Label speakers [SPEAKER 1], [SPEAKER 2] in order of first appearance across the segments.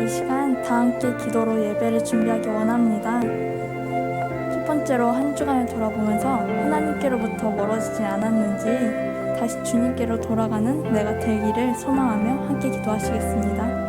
[SPEAKER 1] 이 시간 다 함께 기도로 예배를 준비하기 원합니다. 첫 번째로 한 주간을 돌아보면서 하나님께로부터 멀어지지 않았는지 다시 주님께로 돌아가는 내가 되기를 소망하며 함께 기도하시겠습니다.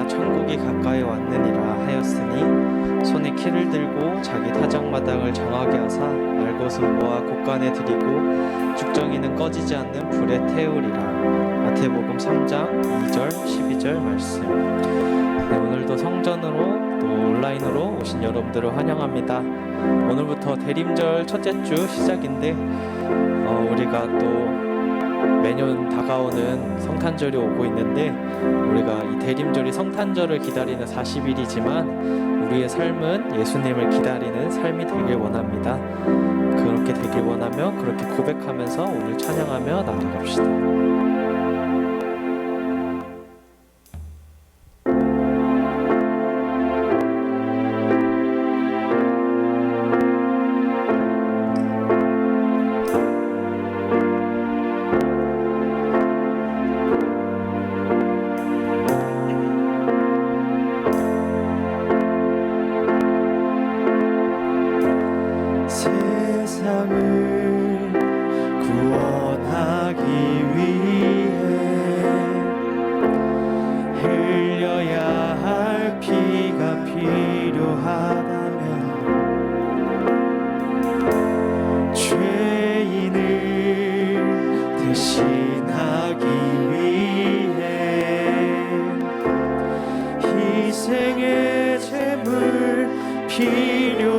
[SPEAKER 2] 이제야 천국이 가까이 왔느니라 하였으니 손에 키를 들고 자기 타작마당을 정하게 하사 알것은 모아 곳간에 들이고 죽정이는 꺼지지 않는 불에 태우리라. 마태복음 3장 2절 12절 말씀. 네, 오늘도 성전으로 또 온라인으로 오신 여러분들을 환영합니다. 오늘부터 대림절 첫째 주 시작인데 우리가 또 매년 다가오는 성탄절이 오고 있는데 우리가 이 대림절이 성탄절을 기다리는 40일이지만 우리의 삶은 예수님을 기다리는 삶이 되길 원합니다. 그렇게 되길 원하며 그렇게 고백하면서 오늘 찬양하며 나아갑시다.
[SPEAKER 3] 세상을 구원하기 위해 흘려야 할 피가 필요하다면 죄인을 대신하기 위해 희생의 제물 필요하시다면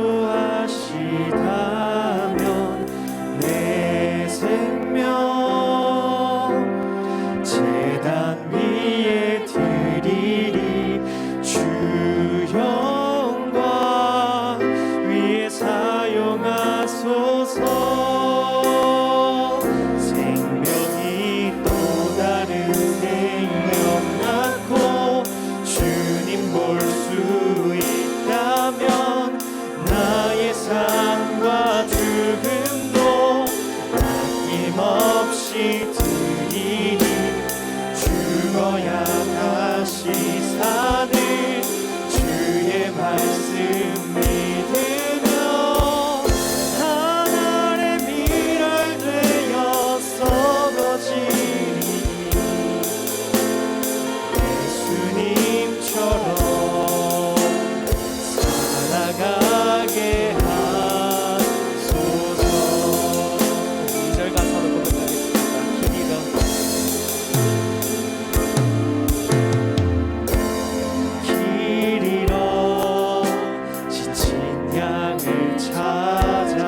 [SPEAKER 3] 내 생명 제단 위에 드리리. 주 영광 위에 사용하소서. 생명이 또 다른 생명 낳고 주님 볼 수 있다면 나의 삶과 죽음도 아낌없이 드리니. 죽어야 다시 사는 주의 말씀 믿으며 하늘의 미랄 되어 썩어지니. 예수님처럼 살아가게 하소서. 2절 가사로 고백하겠습니다. 길 잃어 지친 양을 찾아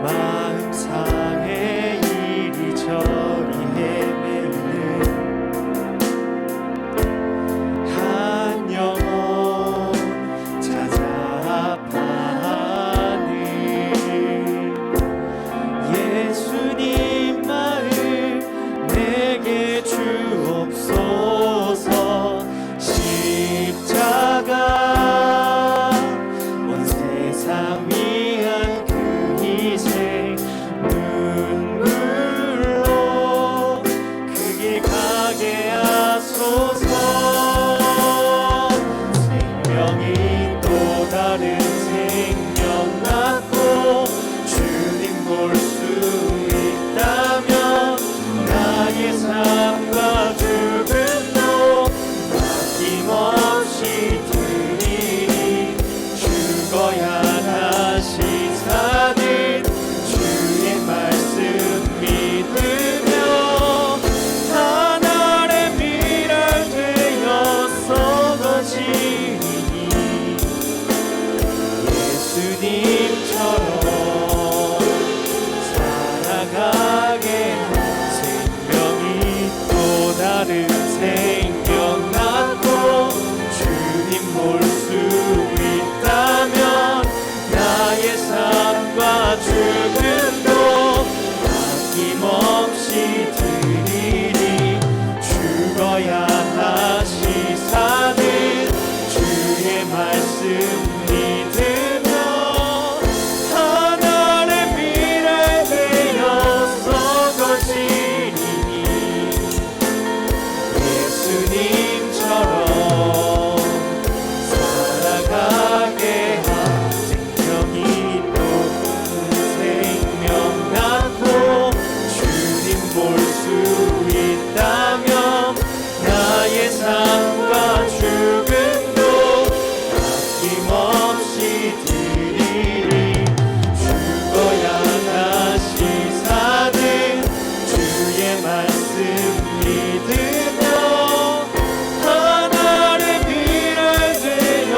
[SPEAKER 3] 마음 상해 이리저리 헤매는 한 영혼 찾아 아파하는 예수님 마음 내게 주옵소서. 십자가 온 세상 위한 그 희생 눈물로 그 길 가게 하소서. 생명이 또 다른 생명 낳고 주님 볼 수 있다면 나의 삶과 죽음도 아낌없이 드리니. 죽어야 다시 사는 주의 말씀 믿으며 하늘의 미랄 되어 썩어지니. 예수님처럼 살아가게 생명이 또 다른 생명 낳고 주님 볼 수 있다면 나의 삶과 죽음도 아낌없이 드리니. 죽어야 다시 사는 주의 말씀 믿으며 하늘의 미랄 되어 썩어지니. 예수님처럼 살아가게 한 생명이 또 생명 낳고 주님 볼 수 있다면 나의 삶과 죽음도 아낌없이 드리리. 죽어야 다시 사는 주의 말씀 믿으며 하나를 비를 되어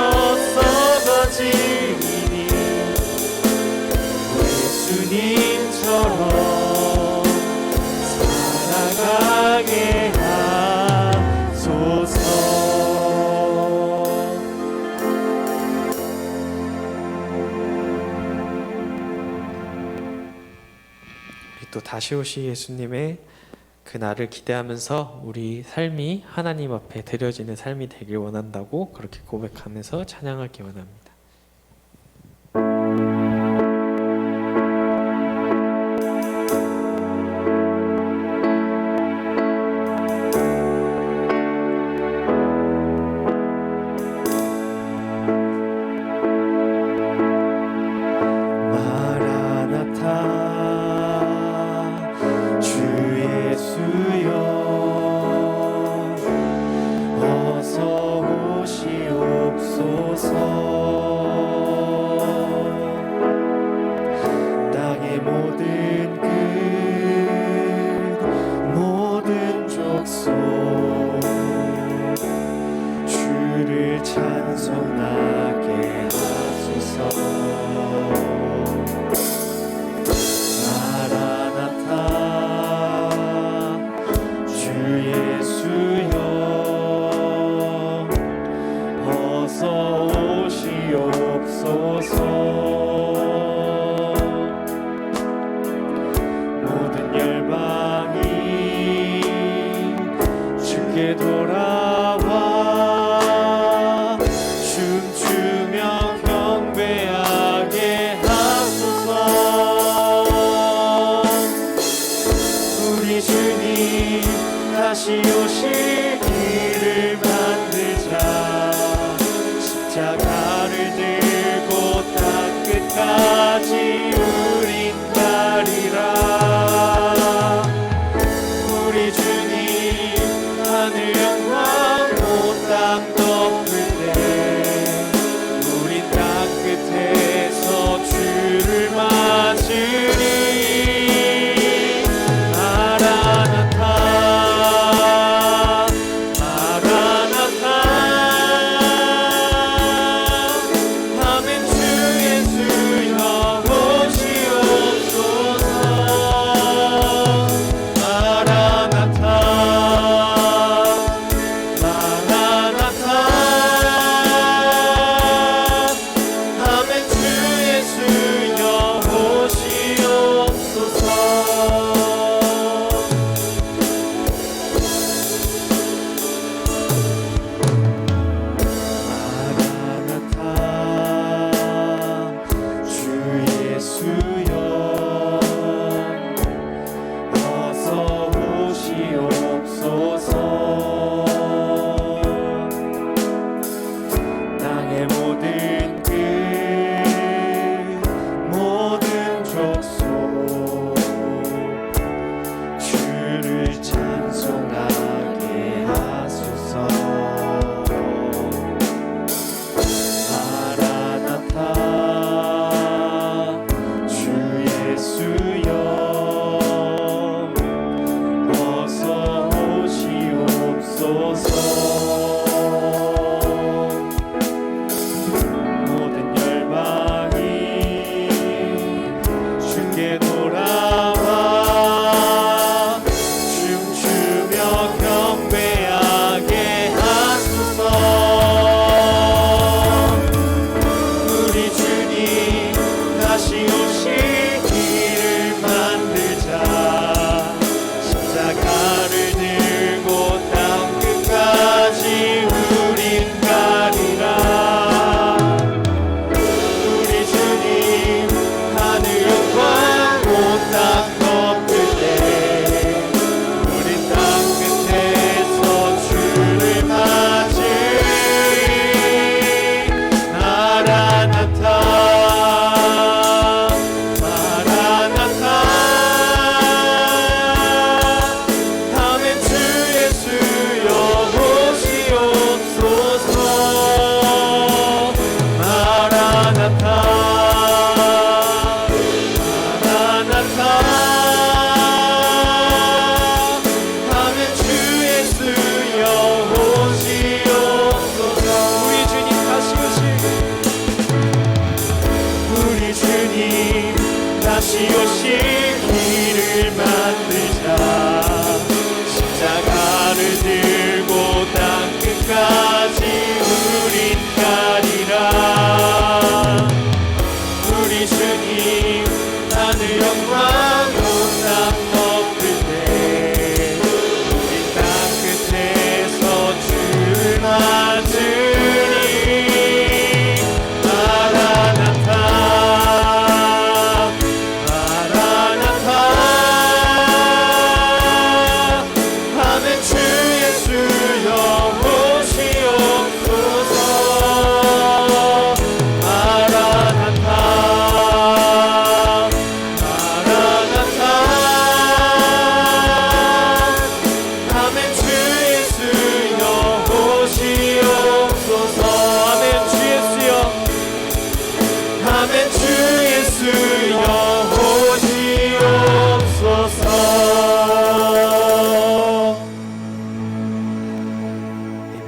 [SPEAKER 3] 썩어지니 예수님처럼 살아가게 하소서.
[SPEAKER 2] 우리 또 다시 오실 예수님의 그 날을 기대하면서 우리 삶이 하나님 앞에 드려지는 삶이 되길 원한다고 그렇게 고백하면서 찬양하기 원합니다.
[SPEAKER 3] 마라나타 주 예수여 어서 오시옵소서. 땅의 모든 끝 모든 족속 주를 찬송하게 하소서. 마라나타 주 예수여 어서 오시옵소서. 모든 열방이 주께 돌아와 춤추며 경배하게 하소서. 우리 주님 다시 오실 길을 만들자. 십자가를 들고 땅 끝까지 우린 가리라. 우리 주님 하늘 영광 온 땅 덮을 때 우린 땅 끝에서 주를 맞으리. 마라나타 마라나타 아멘. 주 예수여 오시옵소서. 마라나타 마라나타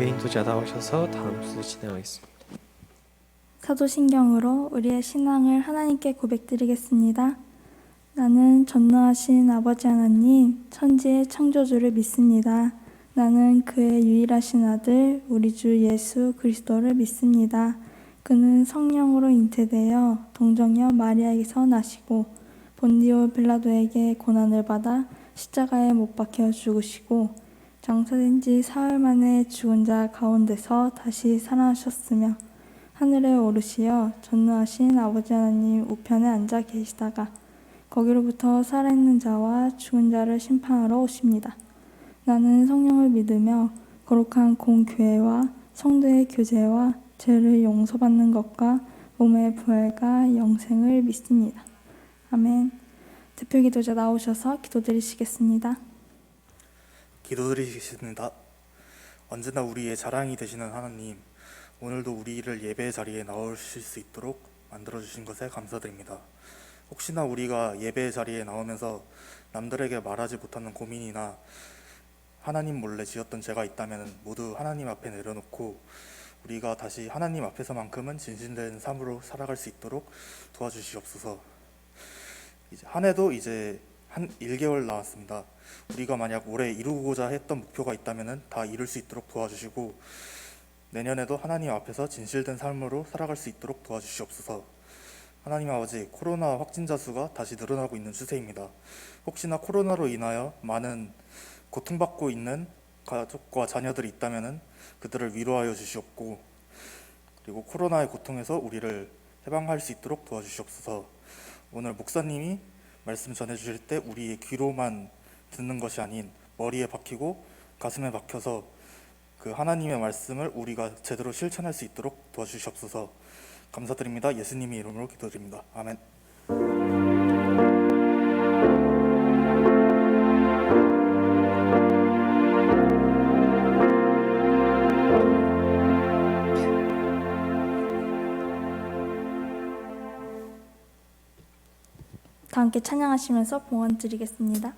[SPEAKER 2] 예배 인도자 나오셔서 다음 순서 진행하겠습니다.
[SPEAKER 1] 사도신경으로 우리의 신앙을 하나님께 고백드리겠습니다. 나는 전능하신 아버지 하나님, 천지의 창조주를 믿습니다. 나는 그의 유일하신 아들, 우리 주 예수 그리스도를 믿습니다. 그는 성령으로 잉태되어 동정녀 마리아에게서 나시고 본디오 빌라도에게 고난을 받아 십자가에 못 박혀 죽으시고 장사된 지 사흘 만에 죽은 자 가운데서 다시 살아나셨으며 하늘에 오르시어 전능하신 아버지 하나님 우편에 앉아 계시다가 거기로부터 살아있는 자와 죽은 자를 심판하러 오십니다. 나는 성령을 믿으며 거룩한 공교회와 성도의 교제와 죄를 용서받는 것과 몸의 부활과 영생을 믿습니다. 아멘. 대표기도자 나오셔서 기도드리시겠습니다.
[SPEAKER 4] 기도드리겠습니다. 언제나 우리의 자랑이 되시는 하나님, 오늘도 우리를 예배 자리에 나오실 수 있도록 만들어주신 것에 감사드립니다. 혹시나 우리가 예배 자리에 나오면서 남들에게 말하지 못하는 고민이나 하나님 몰래 지었던 죄가 있다면 모두 하나님 앞에 내려놓고 우리가 다시 하나님 앞에서만큼은 진실된 삶으로 살아갈 수 있도록 도와주시옵소서. 이제 한 해도 이제 한 1개월 남았습니다. 우리가 만약 올해 이루고자 했던 목표가 있다면 다 이룰 수 있도록 도와주시고 내년에도 하나님 앞에서 진실된 삶으로 살아갈 수 있도록 도와주시옵소서. 하나님 아버지, 코로나 확진자 수가 다시 늘어나고 있는 추세입니다. 혹시나 코로나로 인하여 많은 고통받고 있는 가족과 자녀들이 있다면 그들을 위로하여 주시옵고 그리고 코로나의 고통에서 우리를 해방할 수 있도록 도와주시옵소서. 오늘 목사님이 말씀 전해주실 때 우리의 귀로만 듣는 것이 아닌 머리에 박히고 가슴에 박혀서 그 하나님의 말씀을 우리가 제대로 실천할 수 있도록 도와주시옵소서. 감사드립니다. 예수님의 이름으로 기도드립니다. 아멘.
[SPEAKER 1] 다 함께 찬양하시면서 봉헌 드리겠습니다.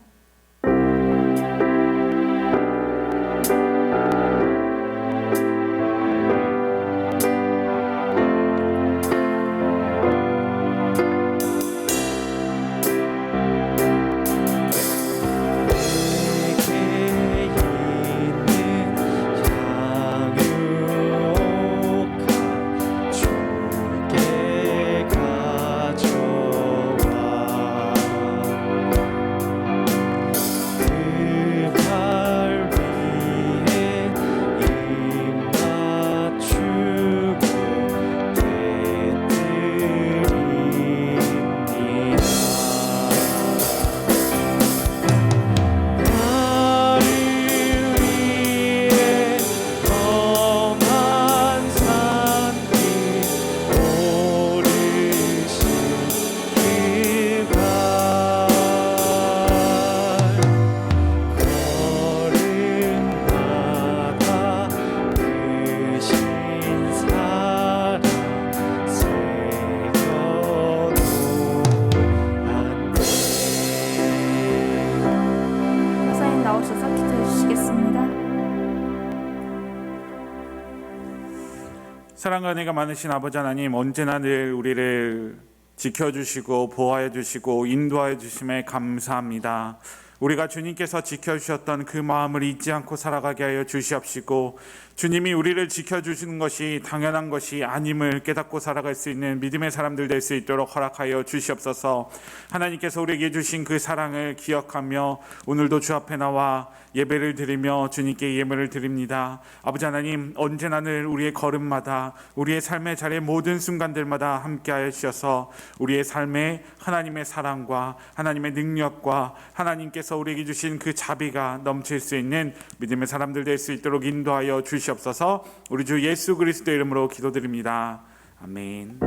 [SPEAKER 5] 사랑과 은혜가 많으신 아버지 하나님, 언제나 늘 우리를 지켜주시고 보호해 주시고 인도하여 주심에 감사합니다. 우리가 주님께서 지켜주셨던 그 마음을 잊지 않고 살아가게 하여 주시옵시고, 주님이 우리를 지켜주시는 것이 당연한 것이 아님을 깨닫고 살아갈 수 있는 믿음의 사람들 될 수 있도록 허락하여 주시옵소서. 하나님께서 우리에게 주신 그 사랑을 기억하며 오늘도 주 앞에 나와 예배를 드리며 주님께 예물을 드립니다. 아버지 하나님, 언제나 늘 우리의 걸음마다 우리의 삶의 자리의 모든 순간들마다 함께하여 주셔서 우리의 삶에 하나님의 사랑과 하나님의 능력과 하나님께서 우리에게 주신 그 자비가 넘칠 수 있는 믿음의 사람들 될 수 있도록 인도하여 주시옵소서. 우리 주 예수 그리스도 이름으로 기도드립니다. 아멘.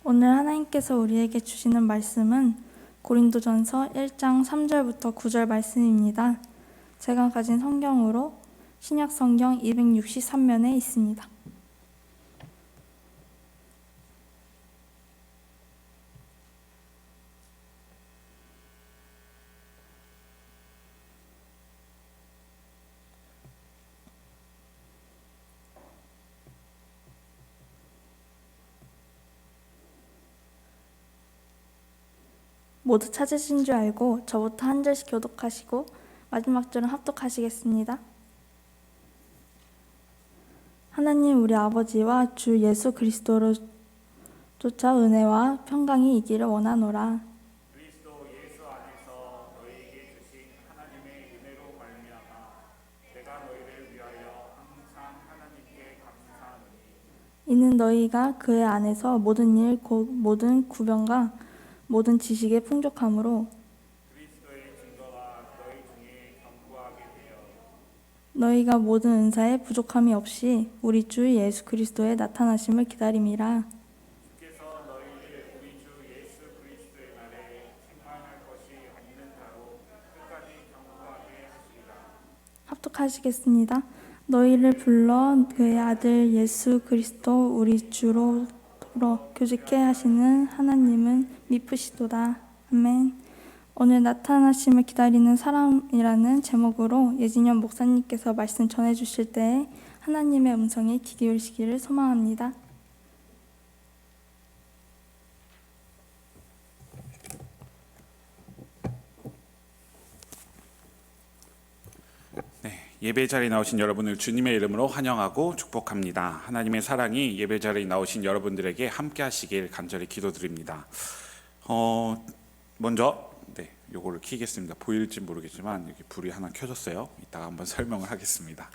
[SPEAKER 1] 오늘 하나님께서 우리에게 주시는 말씀은 고린도전서 1장 3절부터 9절 말씀입니다. 제가 가진 성경으로 신약 성경 263면에 있습니다. 모두 찾으신 줄 알고 저부터 한 절씩 교독하시고 마지막 절은 합독하시겠습니다. 하나님 우리 아버지와 주 예수 그리스도로 쫓아 은혜와 평강이 있기를 원하노라.
[SPEAKER 5] 그리스도 예수 안에서 너희에게 주신 하나님의 은혜로 말미암아 내가 너희를 위하여 항상 하나님께 감사하노니
[SPEAKER 1] 이는 너희가 그의 안에서 모든 일 곧 모든 구변과 모든 지식에 풍족함으로
[SPEAKER 5] 그리스도의 증거가 너희 중에 견고하게 되어
[SPEAKER 1] 너희가 모든 은사에 부족함이 없이 우리 주 예수 그리스도의 나타나심을 기다림이라.
[SPEAKER 5] 주께서 너희를 우리 주 예수 그리스도의 날에 책망할 것이 없는 자로 끝까지 견고하게 하시리라.
[SPEAKER 1] 합독하시겠습니다. 너희를 불러 그의 아들 예수 그리스도 우리 주로 교직케 하시는 하나님은 미쁘시도다. 아멘. 오늘 나타나심을 기다리는 사람이라는 제목으로 예진현 목사님께서 말씀 전해주실 때 하나님의 음성에 귀 기울이시기를 소망합니다.
[SPEAKER 5] 예배 자리에 나오신 여러분을 주님의 이름으로 환영하고 축복합니다. 하나님의 사랑이 예배 자리에 나오신 여러분들에게 함께 하시길 간절히 기도드립니다. 먼저 요거를 켜겠습니다. 보일지 모르겠지만 여기 불이 하나 켜졌어요. 이따가 한번 설명을 하겠습니다.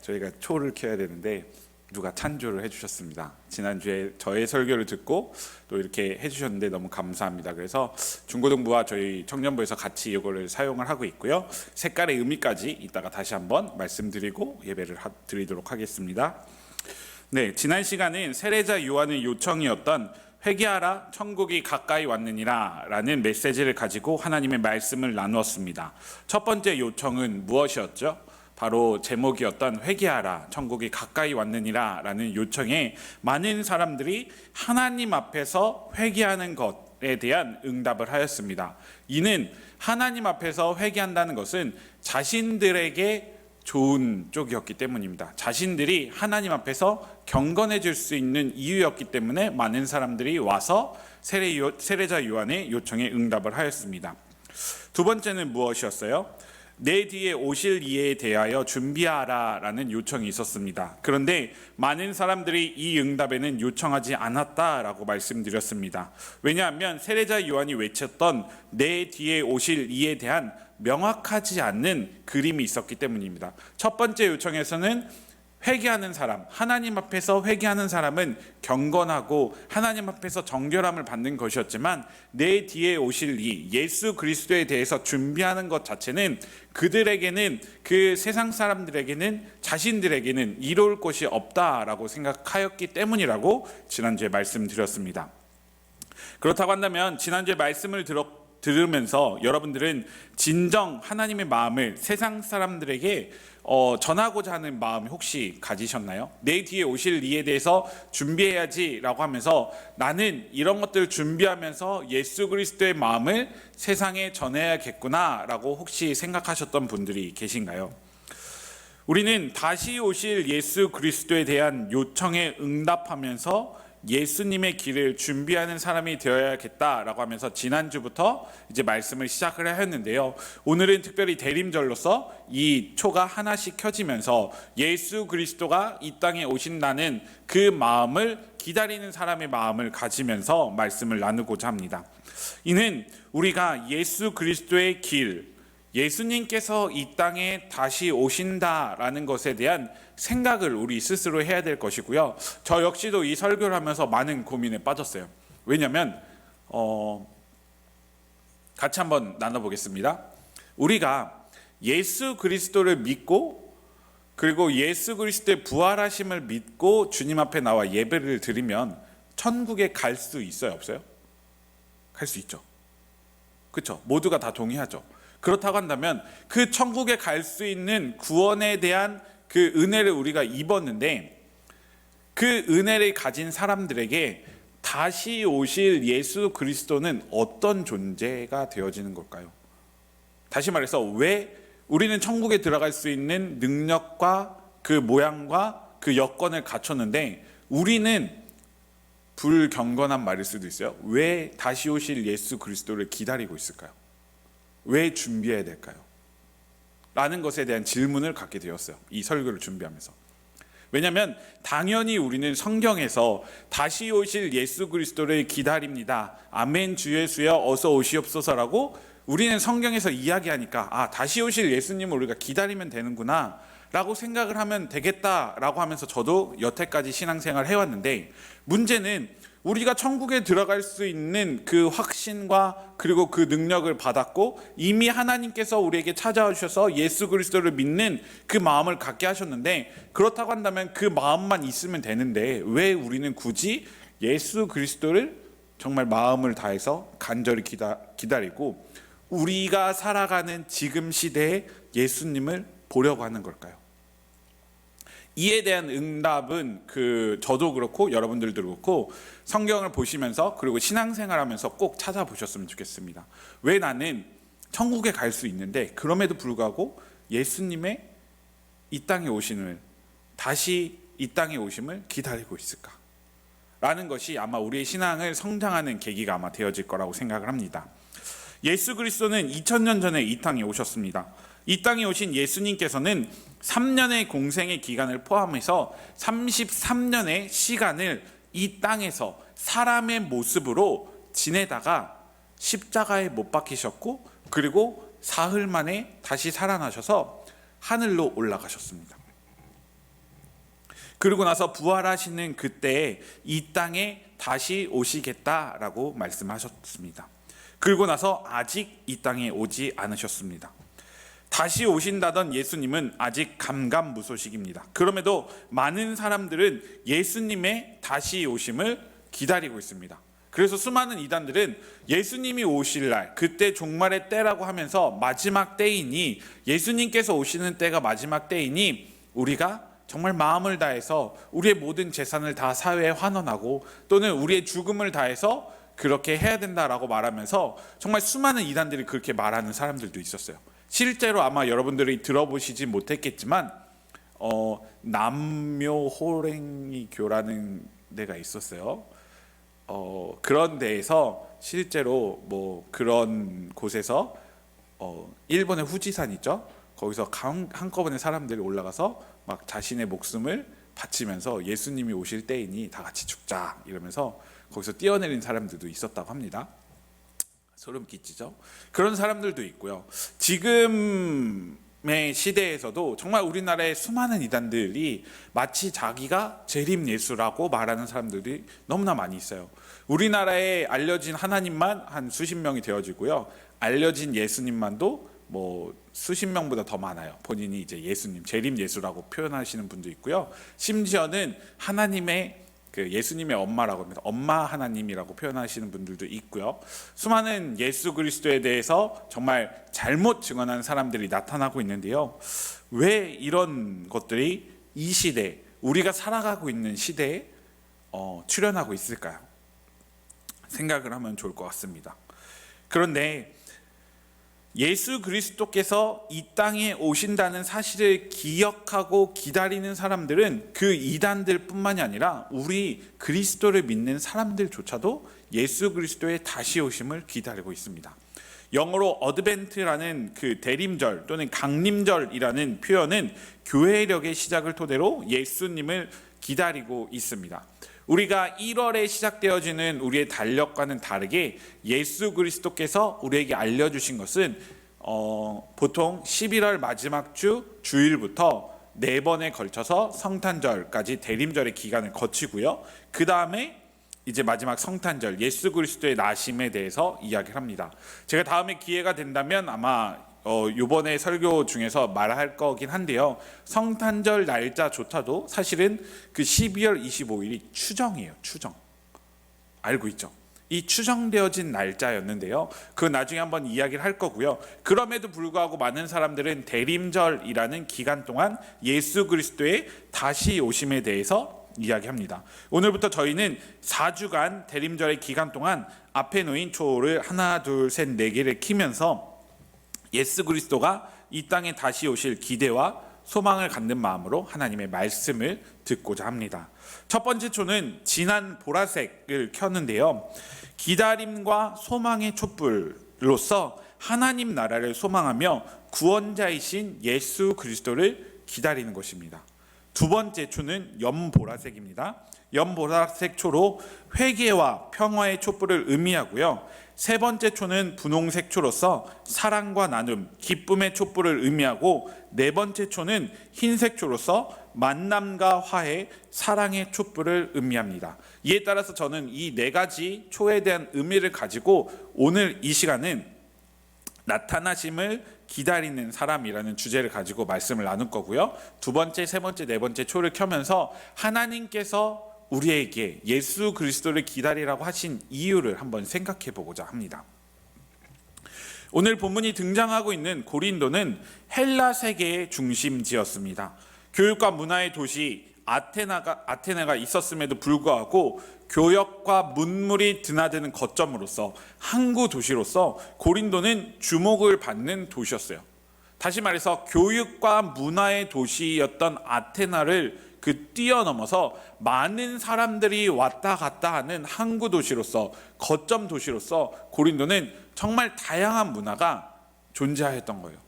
[SPEAKER 5] 저희가 초를 켜야 되는데 누가 찬조를 해주셨습니다. 지난주에 저의 설교를 듣고 또 이렇게 해주셨는데 너무 감사합니다. 그래서 중고등부와 저희 청년부에서 같이 이거를 사용을 하고 있고요. 색깔의 의미까지 이따가 다시 한번 말씀드리고 예배를 드리도록 하겠습니다. 네, 지난 시간은 세례자 요한의 요청이었던 회개하라 천국이 가까이 왔느니라 라는 메시지를 가지고 하나님의 말씀을 나누었습니다. 첫 번째 요청은 무엇이었죠? 바로 제목이었던 회개하라 천국이 가까이 왔느니라 라는 요청에 많은 사람들이 하나님 앞에서 회개하는 것에 대한 응답을 하였습니다. 이는 하나님 앞에서 회개한다는 것은 자신들에게 좋은 쪽이었기 때문입니다. 자신들이 하나님 앞에서 경건해질 수 있는 이유였기 때문에 많은 사람들이 와서 세례자 요한의 요청에 응답을 하였습니다. 두 번째는 무엇이었어요? 내 뒤에 오실 이에 대하여 준비하라 라는 요청이 있었습니다. 그런데 많은 사람들이 이 응답에는 요청하지 않았다라고 말씀드렸습니다. 왜냐하면 세례자 요한이 외쳤던 내 뒤에 오실 이에 대한 명확하지 않는 그림이 있었기 때문입니다. 첫 번째 요청에서는 회개하는 사람, 하나님 앞에서 회개하는 사람은 경건하고 하나님 앞에서 정결함을 받는 것이었지만 내 뒤에 오실 이 예수 그리스도에 대해서 준비하는 것 자체는 그들에게는 그 세상 사람들에게는 자신들에게는 이룰 것이 없다라고 생각하였기 때문이라고 지난주에 말씀드렸습니다. 그렇다고 한다면 지난주에 말씀을 들으면서 여러분들은 진정 하나님의 마음을 세상 사람들에게 전하고자 하는 마음이 혹시 가지셨나요? 내 뒤에 오실 이에 대해서 준비해야지 라고 하면서 나는 이런 것들을 준비하면서 예수 그리스도의 마음을 세상에 전해야겠구나 라고 혹시 생각하셨던 분들이 계신가요? 우리는 다시 오실 예수 그리스도에 대한 요청에 응답하면서 예수님의 길을 준비하는 사람이 되어야겠다라고 하면서 지난주부터 이제 말씀을 시작을 하였는데요. 오늘은 특별히 대림절로서 이 초가 하나씩 켜지면서 예수 그리스도가 이 땅에 오신다는 그 마음을 기다리는 사람의 마음을 가지면서 말씀을 나누고자 합니다. 이는 우리가 예수 그리스도의 길, 예수님께서 이 땅에 다시 오신다라는 것에 대한 생각을 우리 스스로 해야 될 것이고요. 저 역시도 이 설교를 하면서 많은 고민에 빠졌어요. 왜냐하면 같이 한번 나눠보겠습니다. 우리가 예수 그리스도를 믿고 그리고 예수 그리스도의 부활하심을 믿고 주님 앞에 나와 예배를 드리면 천국에 갈 수 있어요, 없어요? 갈 수 있죠. 그렇죠? 모두가 다 동의하죠. 그렇다고 한다면 그 천국에 갈 수 있는 구원에 대한 그 은혜를 우리가 입었는데 그 은혜를 가진 사람들에게 다시 오실 예수 그리스도는 어떤 존재가 되어지는 걸까요? 다시 말해서 왜 우리는 천국에 들어갈 수 있는 능력과 그 모양과 그 여건을 갖췄는데 우리는 불경건한 말일 수도 있어요. 왜 다시 오실 예수 그리스도를 기다리고 있을까요? 왜 준비해야 될까요? 라는 것에 대한 질문을 갖게 되었어요. 이 설교를 준비하면서. 왜냐하면 당연히 우리는 성경에서 다시 오실 예수 그리스도를 기다립니다. 아멘 주 예수여 어서 오시옵소서라고 우리는 성경에서 이야기하니까 다시 오실 예수님을 우리가 기다리면 되는구나 라고 생각을 하면 되겠다라고 하면서 저도 여태까지 신앙생활을 해왔는데, 문제는 우리가 천국에 들어갈 수 있는 그 확신과 그리고 그 능력을 받았고 이미 하나님께서 우리에게 찾아와 주셔서 예수 그리스도를 믿는 그 마음을 갖게 하셨는데, 그렇다고 한다면 그 마음만 있으면 되는데 왜 우리는 굳이 예수 그리스도를 정말 마음을 다해서 간절히 기다리고 우리가 살아가는 지금 시대에 예수님을 보려고 하는 걸까요? 이에 대한 응답은 저도 그렇고 여러분들도 그렇고 성경을 보시면서 그리고 신앙생활하면서 꼭 찾아보셨으면 좋겠습니다. 왜 나는 천국에 갈 수 있는데 그럼에도 불구하고 예수님의 이 땅에 오심을, 다시 이 땅에 오심을 기다리고 있을까? 라는 것이 아마 우리의 신앙을 성장하는 계기가 아마 되어질 거라고 생각을 합니다. 예수 그리스도는 2000년 전에 이 땅에 오셨습니다. 이 땅에 오신 예수님께서는 3년의 공생의 기간을 포함해서 33년의 시간을 이 땅에서 사람의 모습으로 지내다가 십자가에 못 박히셨고 그리고 사흘 만에 다시 살아나셔서 하늘로 올라가셨습니다. 그리고 나서 부활하시는 그때에 이 땅에 다시 오시겠다라고 말씀하셨습니다. 그리고 나서 아직 이 땅에 오지 않으셨습니다. 다시 오신다던 예수님은 아직 감감무소식입니다. 그럼에도 많은 사람들은 예수님의 다시 오심을 기다리고 있습니다. 그래서 수많은 이단들은 예수님이 오실 날, 그때 종말의 때라고 하면서 마지막 때이니, 예수님께서 오시는 때가 마지막 때이니 우리가 정말 마음을 다해서 우리의 모든 재산을 다 사회에 환원하고 또는 우리의 죽음을 다해서 그렇게 해야 된다라고 말하면서 정말 수많은 이단들이 그렇게 말하는 사람들도 있었어요. 실제로 아마 여러분들이 들어보시지 못했겠지만 남묘호랭이교라는 데가 있었어요. 그런 데에서 실제로 뭐 그런 곳에서 일본의 후지산 있죠. 거기서 한꺼번에 사람들이 올라가서 막 자신의 목숨을 바치면서 예수님이 오실 때이니 다 같이 죽자 이러면서 거기서 뛰어내린 사람들도 있었다고 합니다. 소름 끼치죠. 그런 사람들도 있고요. 지금의 시대에서도 정말 우리나라의 수많은 이단들이 마치 자기가 재림 예수라고 말하는 사람들이 너무나 많이 있어요. 우리나라에 알려진 하나님만 한 수십 명이 되어지고요. 알려진 예수님만도 뭐 수십 명보다 더 많아요. 본인이 이제 예수님, 재림 예수라고 표현하시는 분도 있고요. 심지어는 하나님의 예수님의 엄마라고 합니다. 엄마 하나님이라고 표현하시는 분들도 있고요. 수많은 예수 그리스도에 대해서 정말 잘못 증언하는 사람들이 나타나고 있는데요. 왜 이런 것들이 이 시대, 우리가 살아가고 있는 시대에 출현하고 있을까요? 생각을 하면 좋을 것 같습니다. 그런데 예수 그리스도께서 이 땅에 오신다는 사실을 기억하고 기다리는 사람들은 그 이단들 뿐만이 아니라 우리 그리스도를 믿는 사람들조차도 예수 그리스도의 다시 오심을 기다리고 있습니다. 영어로 어드벤트라는 그 대림절 또는 강림절이라는 표현은 교회력의 시작을 토대로 예수님을 기다리고 있습니다. 우리가 1월에 시작되어지는 우리의 달력과는 다르게 예수 그리스도께서 우리에게 알려주신 것은 보통 11월 마지막 주 주일부터 4번에 걸쳐서 성탄절까지 대림절의 기간을 거치고요. 그 다음에 이제 마지막 성탄절 예수 그리스도의 나심에 대해서 이야기를 합니다. 제가 다음에 기회가 된다면 아마 이번에 설교 중에서 말할 거긴 한데요. 성탄절 날짜조차도 사실은 그 12월 25일이 추정이에요. 추정. 알고 있죠. 이 추정되어진 날짜였는데요. 그 나중에 한번 이야기를 할 거고요. 그럼에도 불구하고 많은 사람들은 대림절이라는 기간 동안 예수 그리스도의 다시 오심에 대해서 이야기합니다. 오늘부터 저희는 4주간 대림절의 기간 동안 앞에 놓인 초를 하나, 둘, 셋, 네 개를 키면서 예수 그리스도가 이 땅에 다시 오실 기대와 소망을 갖는 마음으로 하나님의 말씀을 듣고자 합니다. 첫 번째 초는 진한 보라색을 켰는데요. 기다림과 소망의 촛불로서 하나님 나라를 소망하며 구원자이신 예수 그리스도를 기다리는 것입니다. 두 번째 초는 연보라색입니다. 연보라색 초로 회개와 평화의 촛불을 의미하고요. 세 번째 초는 분홍색 초로서 사랑과 나눔, 기쁨의 촛불을 의미하고 네 번째 초는 흰색 초로서 만남과 화해, 사랑의 촛불을 의미합니다. 이에 따라서 저는 이 네 가지 초에 대한 의미를 가지고 오늘 이 시간은 나타나심을 기다리는 사람이라는 주제를 가지고 말씀을 나눌 거고요. 두 번째, 세 번째, 네 번째 초를 켜면서 하나님께서 우리에게 예수 그리스도를 기다리라고 하신 이유를 한번 생각해 보고자 합니다. 오늘 본문이 등장하고 있는 고린도는 헬라 세계의 중심지였습니다. 교육과 문화의 도시 아테네가 있었음에도 불구하고 교역과 문물이 드나드는 거점으로서 항구 도시로서 고린도는 주목을 받는 도시였어요. 다시 말해서 교육과 문화의 도시였던 아테나를 뛰어넘어서 많은 사람들이 왔다 갔다 하는 항구 도시로서 거점 도시로서 고린도는 정말 다양한 문화가 존재하였던 거예요.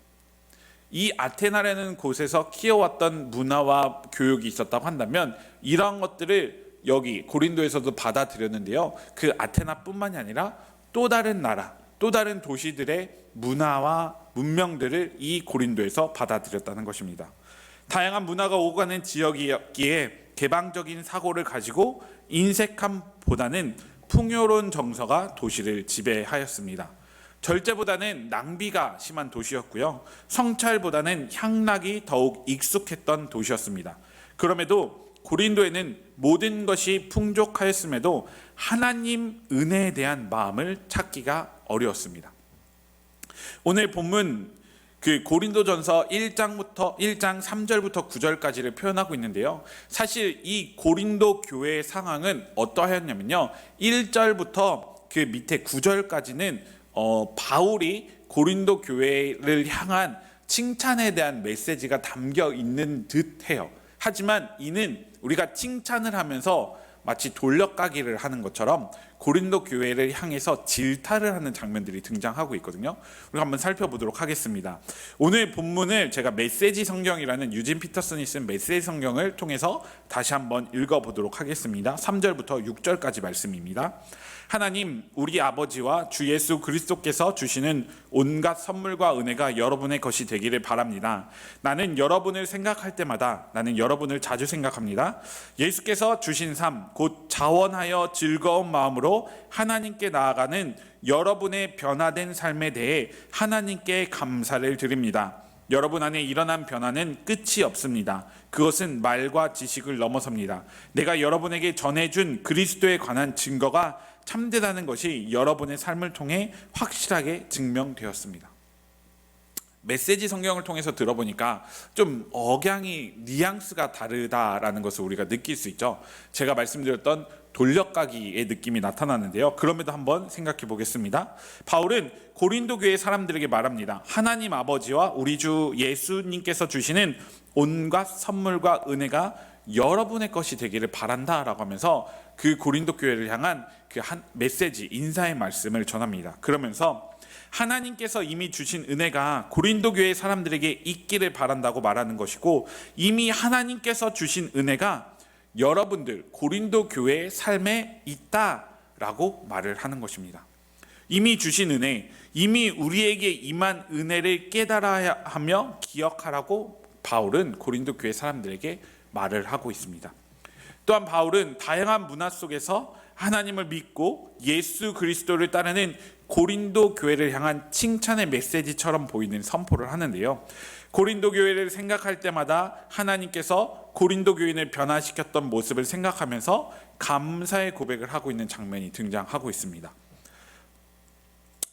[SPEAKER 5] 이 아테나라는 곳에서 키워왔던 문화와 교육이 있었다고 한다면 이러한 것들을 여기 고린도에서도 받아들였는데요. 그 아테나뿐만이 아니라 또 다른 나라, 또 다른 도시들의 문화와 문명들을 이 고린도에서 받아들였다는 것입니다. 다양한 문화가 오가는 지역이었기에 개방적인 사고를 가지고 인색함보다는 풍요로운 정서가 도시를 지배하였습니다. 절제보다는 낭비가 심한 도시였고요. 성찰보다는 향락이 더욱 익숙했던 도시였습니다. 그럼에도 고린도에는 모든 것이 풍족하였음에도 하나님 은혜에 대한 마음을 찾기가 어려웠습니다. 오늘 본문 고린도전서 1장 3절부터 9절까지를 표현하고 있는데요. 사실 이 고린도 교회의 상황은 어떠하였냐면요. 1절부터 그 밑에 9절까지는 바울이 고린도 교회를 향한 칭찬에 대한 메시지가 담겨 있는 듯해요. 하지만 이는 우리가 칭찬을 하면서 마치 돌려까기를 하는 것처럼 고린도 교회를 향해서 질타를 하는 장면들이 등장하고 있거든요. 우리가 한번 살펴보도록 하겠습니다. 오늘 본문을 제가 메시지 성경이라는 유진 피터슨이 쓴 메시지 성경을 통해서 다시 한번 읽어보도록 하겠습니다. 3절부터 6절까지 말씀입니다. 하나님, 우리 아버지와 주 예수 그리스도께서 주시는 온갖 선물과 은혜가 여러분의 것이 되기를 바랍니다. 나는 여러분을 생각할 때마다 나는 여러분을 자주 생각합니다. 예수께서 주신 삶, 곧 자원하여 즐거운 마음으로 하나님께 나아가는 여러분의 변화된 삶에 대해 하나님께 감사를 드립니다. 여러분 안에 일어난 변화는 끝이 없습니다. 그것은 말과 지식을 넘어섭니다. 내가 여러분에게 전해준 그리스도에 관한 증거가 참되다는 것이 여러분의 삶을 통해 확실하게 증명되었습니다. 메시지 성경을 통해서 들어보니까 좀 억양이 뉘앙스가 다르다라는 것을 우리가 느낄 수 있죠. 제가 말씀드렸던 돌려까기의 느낌이 나타나는데요. 그럼에도 한번 생각해 보겠습니다. 바울은 고린도 교회 사람들에게 말합니다. 하나님 아버지와 우리 주 예수님께서 주시는 온갖 선물과 은혜가 여러분의 것이 되기를 바란다라고 하면서 그 고린도 교회를 향한 그 메시지, 인사의 말씀을 전합니다. 그러면서 하나님께서 이미 주신 은혜가 고린도 교회 사람들에게 있기를 바란다고 말하는 것이고, 이미 하나님께서 주신 은혜가 여러분들 고린도 교회의 삶에 있다라고 말을 하는 것입니다. 이미 주신 은혜, 이미 우리에게 임한 은혜를 깨달아야 하며 기억하라고 바울은 고린도 교회 사람들에게 말을 하고 있습니다. 또한 바울은 다양한 문화 속에서 하나님을 믿고 예수 그리스도를 따르는 고린도 교회를 향한 칭찬의 메시지처럼 보이는 선포를 하는데요. 고린도 교회를 생각할 때마다 하나님께서 고린도 교인을 변화시켰던 모습을 생각하면서 감사의 고백을 하고 있는 장면이 등장하고 있습니다.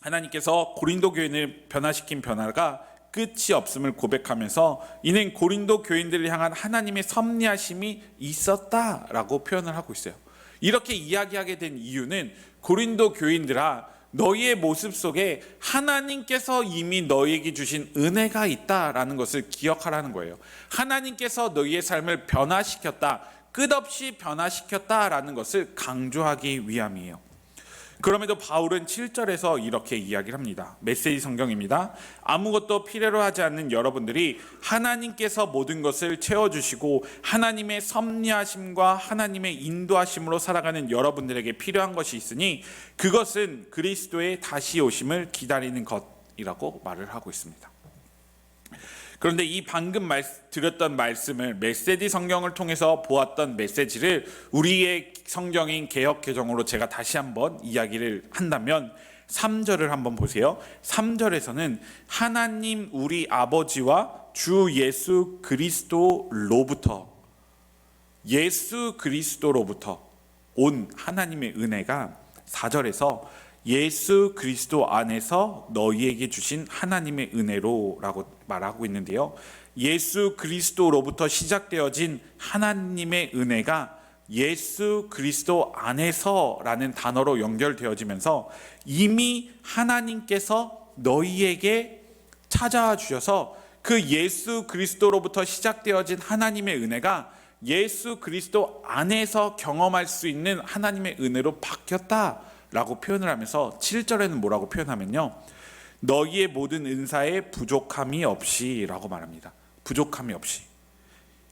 [SPEAKER 5] 하나님께서 고린도 교인을 변화시킨 변화가 끝이 없음을 고백하면서 이는 고린도 교인들을 향한 하나님의 섭리하심이 있었다라고 표현을 하고 있어요. 이렇게 이야기하게 된 이유는 고린도 교인들아, 너희의 모습 속에 하나님께서 이미 너희에게 주신 은혜가 있다라는 것을 기억하라는 거예요. 하나님께서 너희의 삶을 변화시켰다, 끝없이 변화시켰다라는 것을 강조하기 위함이에요. 그럼에도 바울은 7절에서 이렇게 이야기를 합니다. 메시지 성경입니다. 아무것도 필요로 하지 않는 여러분들이 하나님께서 모든 것을 채워주시고 하나님의 섭리하심과 하나님의 인도하심으로 살아가는 여러분들에게 필요한 것이 있으니 그것은 그리스도의 다시 오심을 기다리는 것이라고 말을 하고 있습니다. 그런데 이 방금 드렸던 말씀을 메시지 성경을 통해서 보았던 메시지를 우리의 성경인 개역 개정으로 제가 다시 한번 이야기를 한다면 3절을 한번 보세요. 3절에서는 하나님 우리 아버지와 주 예수 그리스도로부터 온 하나님의 은혜가 4절에서 예수 그리스도 안에서 너희에게 주신 하나님의 은혜로라고 말하고 있는데요. 예수 그리스도로부터 시작되어진 하나님의 은혜가 예수 그리스도 안에서라는 단어로 연결되어지면서 이미 하나님께서 너희에게 찾아와 주셔서 그 예수 그리스도로부터 시작되어진 하나님의 은혜가 예수 그리스도 안에서 경험할 수 있는 하나님의 은혜로 바뀌었다라고 표현을 하면서 7절에는 뭐라고 표현하면요, 너희의 모든 은사에 부족함이 없이 라고 말합니다. 부족함이 없이.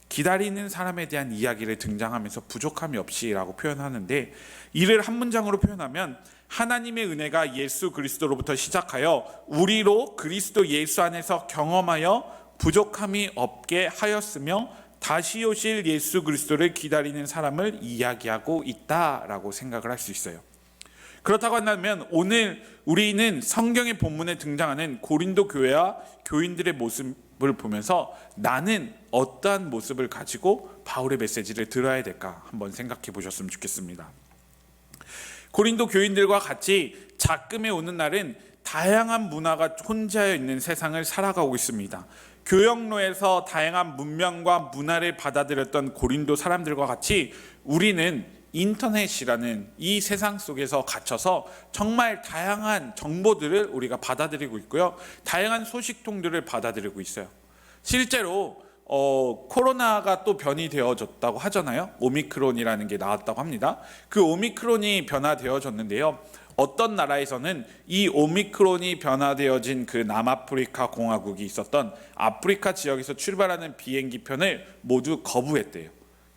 [SPEAKER 5] 기다리는 사람에 대한 이야기를 등장하면서 부족함이 없이 라고 표현하는데, 이를 한 문장으로 표현하면 하나님의 은혜가 예수 그리스도로부터 시작하여 우리로 그리스도 예수 안에서 경험하여 부족함이 없게 하였으며 다시 오실 예수 그리스도를 기다리는 사람을 이야기하고 있다라고 생각을 할 수 있어요. 그렇다고 한다면 오늘 우리는 성경의 본문에 등장하는 고린도 교회와 교인들의 모습을 보면서 나는 어떠한 모습을 가지고 바울의 메시지를 들어야 될까 한번 생각해 보셨으면 좋겠습니다. 고린도 교인들과 같이 작금에 오는 날은 다양한 문화가 혼재하여 있는 세상을 살아가고 있습니다. 교역로에서 다양한 문명과 문화를 받아들였던 고린도 사람들과 같이 우리는 인터넷이라는 이 세상 속에서 갇혀서 정말 다양한 정보들을 우리가 받아들이고 있고요. 다양한 소식통들을 받아들이고 있어요. 실제로 코로나가 또 변이되어졌다고 하잖아요. 오미크론이라는 게 나왔다고 합니다. 그 오미크론이 변화되어졌는데요. 어떤 나라에서는 이 오미크론이 변화되어진 그 남아프리카 공화국이 있었던 아프리카 지역에서 출발하는 비행기 편을 모두 거부했대요.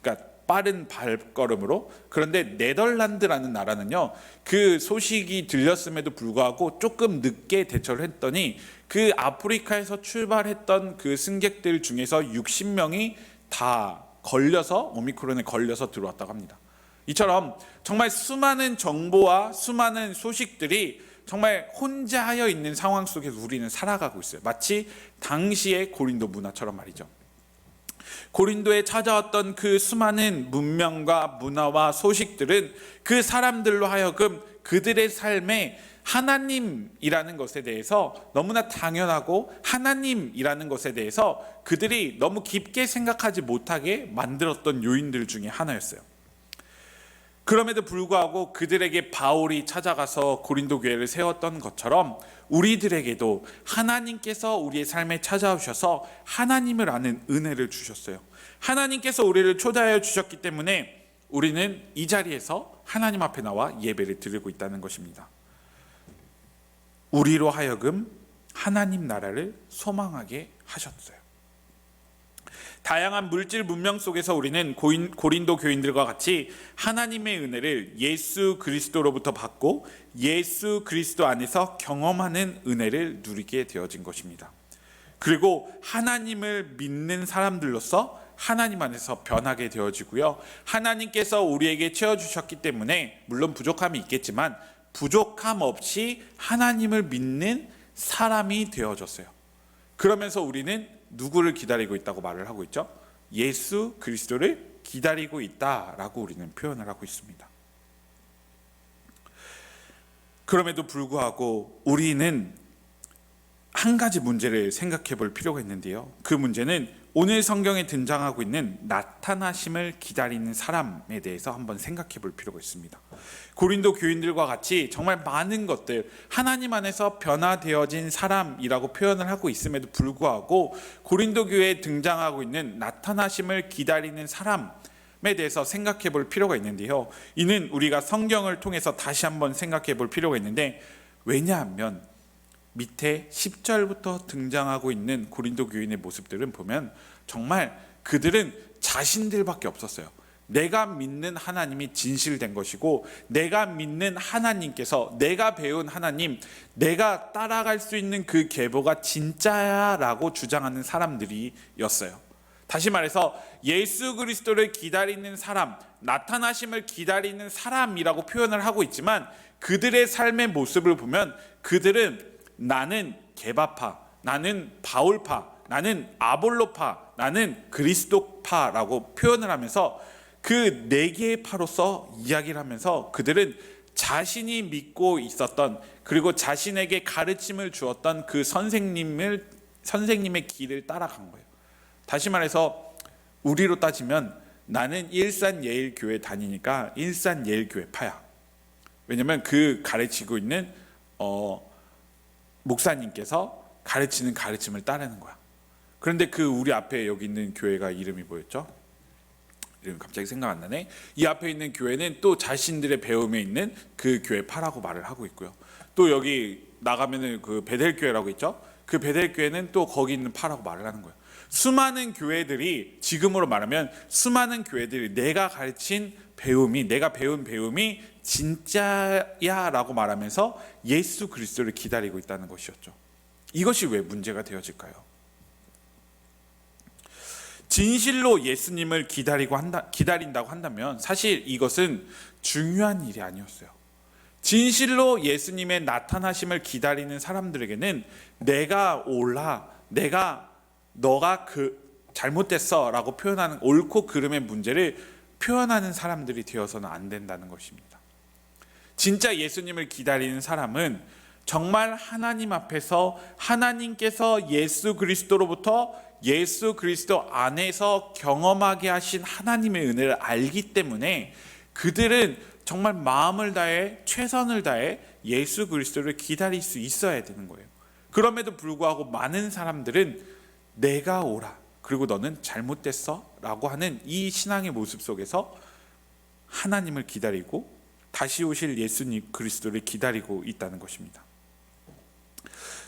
[SPEAKER 5] 그러니까 빠른 발걸음으로. 그런데 네덜란드라는 나라는요, 그 소식이 들렸음에도 불구하고 조금 늦게 대처를 했더니 그 아프리카에서 출발했던 그 승객들 중에서 60명이 다 걸려서 오미크론에 걸려서 들어왔다고 합니다. 이처럼 정말 수많은 정보와 수많은 소식들이 정말 혼재하여 있는 상황 속에서 우리는 살아가고 있어요. 마치 당시의 고린도 문화처럼 말이죠. 고린도에 찾아왔던 그 수많은 문명과 문화와 소식들은 그 사람들로 하여금 그들의 삶에 하나님이라는 것에 대해서 너무나 당연하고 하나님이라는 것에 대해서 그들이 너무 깊게 생각하지 못하게 만들었던 요인들 중에 하나였어요. 그럼에도 불구하고 그들에게 바울이 찾아가서 고린도 교회를 세웠던 것처럼 우리들에게도 하나님께서 우리의 삶에 찾아오셔서 하나님을 아는 은혜를 주셨어요. 하나님께서 우리를 초대하여 주셨기 때문에 우리는 이 자리에서 하나님 앞에 나와 예배를 드리고 있다는 것입니다. 우리로 하여금 하나님 나라를 소망하게 하셨어요. 다양한 물질 문명 속에서 우리는 고린도 교인들과 같이 하나님의 은혜를 예수 그리스도로부터 받고 예수 그리스도 안에서 경험하는 은혜를 누리게 되어진 것입니다. 그리고 하나님을 믿는 사람들로서 하나님 안에서 변하게 되어지고요. 하나님께서 우리에게 채워주셨기 때문에 물론 부족함이 있겠지만 부족함 없이 하나님을 믿는 사람이 되어졌어요. 그러면서 우리는 누구를 기다리고 있다고 말을 하고 있죠? 예수 그리스도를 기다리고 있다라고 우리는 표현을 하고 있습니다. 그럼에도 불구하고 우리는 한 가지 문제를 생각해 볼 필요가 있는데요. 그 문제는 오늘 성경에 등장하고 있는 나타나심을 기다리는 사람에 대해서 한번 생각해 볼 필요가 있습니다. 고린도 교인들과 같이 정말 많은 것들, 하나님 안에서 변화되어진 사람이라고 표현을 하고 있음에도 불구하고 고린도 교회에 등장하고 있는 나타나심을 기다리는 사람에 대해서 생각해 볼 필요가 있는데요. 이는 우리가 성경을 통해서 다시 한번 생각해 볼 필요가 있는데, 왜냐하면 밑에 10절부터 등장하고 있는 고린도 교인의 모습들은 보면 정말 그들은 자신들밖에 없었어요. 내가 믿는 하나님이 진실된 것이고, 내가 믿는 하나님께서, 내가 배운 하나님, 내가 따라갈 수 있는 그 계보가 진짜야 라고 주장하는 사람들이었어요. 다시 말해서 예수 그리스도를 기다리는 사람, 나타나심을 기다리는 사람이라고 표현을 하고 있지만, 그들의 삶의 모습을 보면 그들은 나는 게바파, 나는 바울파, 나는 아볼로파, 나는 그리스도파라고 표현을 하면서 그 네 개의 파로서 이야기를 하면서 그들은 자신이 믿고 있었던, 그리고 자신에게 가르침을 주었던 그 선생님의 길을 따라간 거예요. 다시 말해서 우리로 따지면 나는 일산예일교회 다니니까 일산예일교회파야. 왜냐면 그 가르치고 있는 목사님께서 가르치는 가르침을 따르는 거야. 그런데 그 우리 앞에 여기 있는 교회가 이름이 뭐였죠? 이름 갑자기 생각 안 나네. 이 앞에 있는 교회는 또 자신들의 배움에 있는 그 교회파라고 말을 하고 있고요. 또 여기 나가면은 그 베델교회라고 있죠? 그 베델교회는 또 거기 있는 파라고 말을 하는 거예요. 수많은 교회들이, 지금으로 말하면 수많은 교회들이 내가 가르친 배움이, 내가 배운 배움이 진짜야라고 말하면서 예수 그리스도를 기다리고 있다는 것이었죠. 이것이 왜 문제가 되어질까요? 진실로 예수님을 기다린다고 한다면 사실 이것은 중요한 일이 아니었어요. 진실로 예수님의 나타나심을 기다리는 사람들에게는 내가 옳아, 너가 잘못됐어 라고 표현하는 옳고 그름의 문제를 표현하는 사람들이 되어서는 안 된다는 것입니다. 진짜 예수님을 기다리는 사람은 정말 하나님 앞에서 하나님께서 예수 그리스도로부터 예수 그리스도 안에서 경험하게 하신 하나님의 은혜를 알기 때문에 그들은 정말 마음을 다해, 최선을 다해 예수 그리스도를 기다릴 수 있어야 되는 거예요. 그럼에도 불구하고 많은 사람들은 내가 옳아, 그리고 너는 잘못됐어 라고 하는 이 신앙의 모습 속에서 하나님을 기다리고 다시 오실 예수님 그리스도를 기다리고 있다는 것입니다.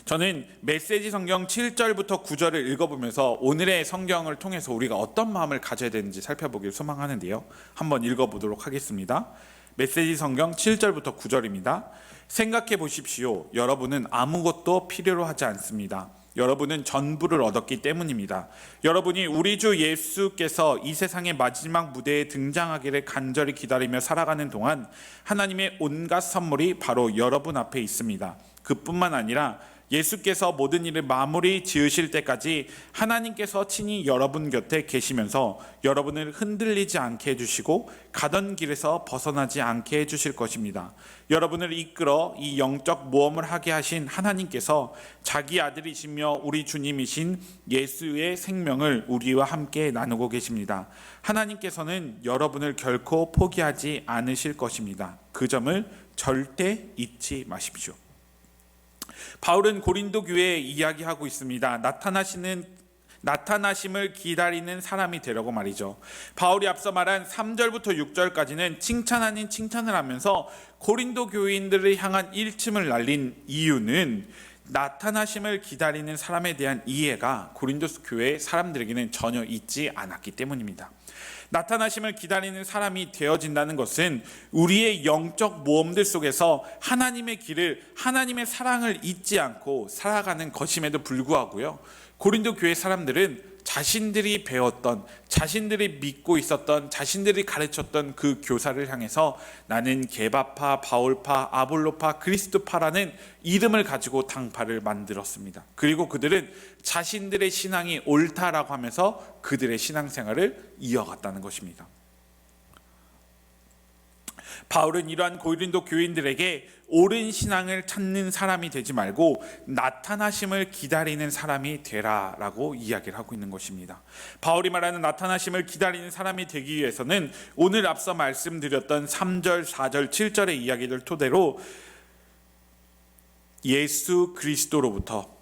[SPEAKER 5] 저는 메시지 성경 7절부터 9절을 읽어보면서 오늘의 성경을 통해서 우리가 어떤 마음을 가져야 되는지 살펴보길 소망하는데요. 한번 읽어보도록 하겠습니다. 메시지 성경 7절부터 9절입니다. 생각해 보십시오. 여러분은 아무것도 필요로 하지 않습니다. 여러분은 전부를 얻었기 때문입니다. 여러분이 우리 주 예수께서 이 세상의 마지막 무대에 등장하기를 간절히 기다리며 살아가는 동안 하나님의 온갖 선물이 바로 여러분 앞에 있습니다. 그뿐만 아니라 예수께서 모든 일을 마무리 지으실 때까지 하나님께서 친히 여러분 곁에 계시면서 여러분을 흔들리지 않게 해주시고 가던 길에서 벗어나지 않게 해주실 것입니다. 여러분을 이끌어 이 영적 모험을 하게 하신 하나님께서 자기 아들이시며 우리 주님이신 예수의 생명을 우리와 함께 나누고 계십니다. 하나님께서는 여러분을 결코 포기하지 않으실 것입니다. 그 점을 절대 잊지 마십시오. 바울은 고린도 교회에 이야기하고 있습니다. 나타나심을 기다리는 사람이 되려고 말이죠. 바울이 앞서 말한 3절부터 6절까지는 칭찬 아닌 칭찬을 하면서 고린도 교인들을 향한 일침을 날린 이유는 나타나심을 기다리는 사람에 대한 이해가 고린도 교회 사람들에게는 전혀 있지 않았기 때문입니다. 나타나심을 기다리는 사람이 되어진다는 것은 우리의 영적 모험들 속에서 하나님의 길을, 하나님의 사랑을 잊지 않고 살아가는 것임에도 불구하고요, 고린도 교회 사람들은 자신들이 배웠던, 자신들이 믿고 있었던, 자신들이 가르쳤던 그 교사를 향해서 나는 게바파, 바울파, 아볼로파, 그리스도파라는 이름을 가지고 당파를 만들었습니다. 그리고 그들은 자신들의 신앙이 옳다라고 하면서 그들의 신앙생활을 이어갔다는 것입니다. 바울은 이러한 고린도 교인들에게 옳은 신앙을 찾는 사람이 되지 말고 나타나심을 기다리는 사람이 되라라고 이야기를 하고 있는 것입니다. 바울이 말하는 나타나심을 기다리는 사람이 되기 위해서는 오늘 앞서 말씀드렸던 3절, 4절, 7절의 이야기를 토대로 예수 그리스도로부터